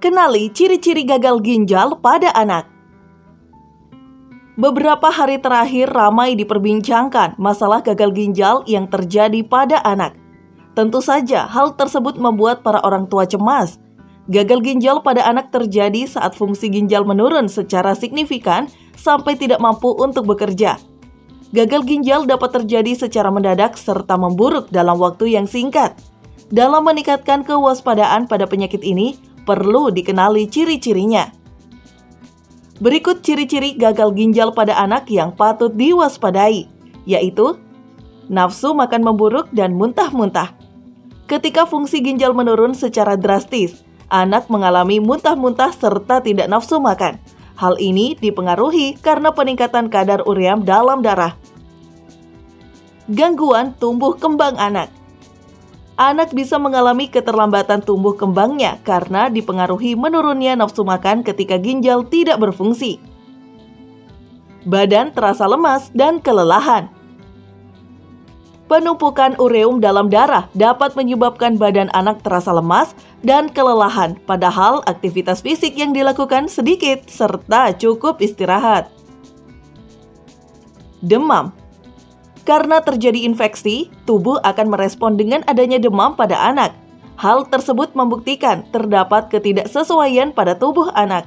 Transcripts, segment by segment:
Kenali ciri-ciri gagal ginjal pada anak. Beberapa hari terakhir ramai diperbincangkan masalah gagal ginjal yang terjadi pada anak. Tentu saja hal tersebut membuat para orang tua cemas. Gagal ginjal pada anak terjadi saat fungsi ginjal menurun secara signifikan sampai tidak mampu untuk bekerja. Gagal ginjal dapat terjadi secara mendadak serta memburuk dalam waktu yang singkat. Dalam meningkatkan kewaspadaan pada penyakit ini, perlu dikenali ciri-cirinya. Berikut ciri-ciri gagal ginjal pada anak yang patut diwaspadai, yaitu nafsu makan memburuk dan muntah-muntah. Ketika fungsi ginjal menurun secara drastis, anak mengalami muntah-muntah serta tidak nafsu makan. Hal ini dipengaruhi karena peningkatan kadar uream dalam darah. Gangguan tumbuh kembang anak. Anak bisa mengalami keterlambatan tumbuh kembangnya karena dipengaruhi menurunnya nafsu makan ketika ginjal tidak berfungsi. Badan terasa lemas dan kelelahan. Penumpukan ureum dalam darah dapat menyebabkan badan anak terasa lemas dan kelelahan, padahal aktivitas fisik yang dilakukan sedikit serta cukup istirahat. Demam. Karena terjadi infeksi, tubuh akan merespon dengan adanya demam pada anak. Hal tersebut membuktikan terdapat ketidaksesuaian pada tubuh anak.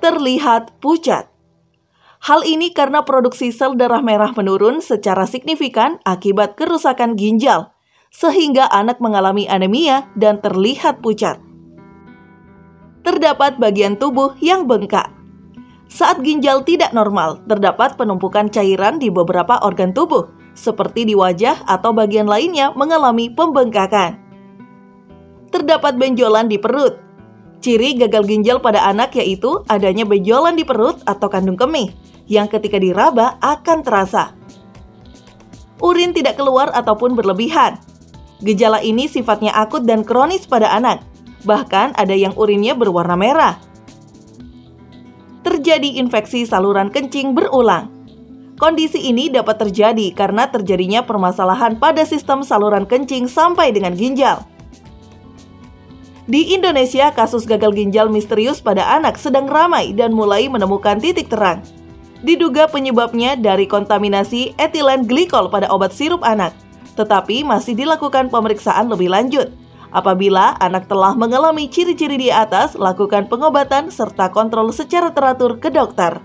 Terlihat pucat. Hal ini karena produksi sel darah merah menurun secara signifikan akibat kerusakan ginjal, sehingga anak mengalami anemia dan terlihat pucat. Terdapat bagian tubuh yang bengkak. Saat ginjal tidak normal, terdapat penumpukan cairan di beberapa organ tubuh, seperti di wajah atau bagian lainnya mengalami pembengkakan. Terdapat benjolan di perut. Ciri gagal ginjal pada anak yaitu adanya benjolan di perut atau kandung kemih, yang ketika diraba akan terasa. Urin tidak keluar ataupun berlebihan. Gejala ini sifatnya akut dan kronis pada anak, bahkan ada yang urinnya berwarna merah. Terjadi infeksi saluran kencing berulang. Kondisi ini dapat terjadi karena terjadinya permasalahan pada sistem saluran kencing sampai dengan ginjal. Di Indonesia, kasus gagal ginjal misterius pada anak sedang ramai dan mulai menemukan titik terang. Diduga penyebabnya dari kontaminasi etilen glikol pada obat sirup anak, tetapi masih dilakukan pemeriksaan lebih lanjut. Apabila anak telah mengalami ciri-ciri di atas, lakukan pengobatan serta kontrol secara teratur ke dokter.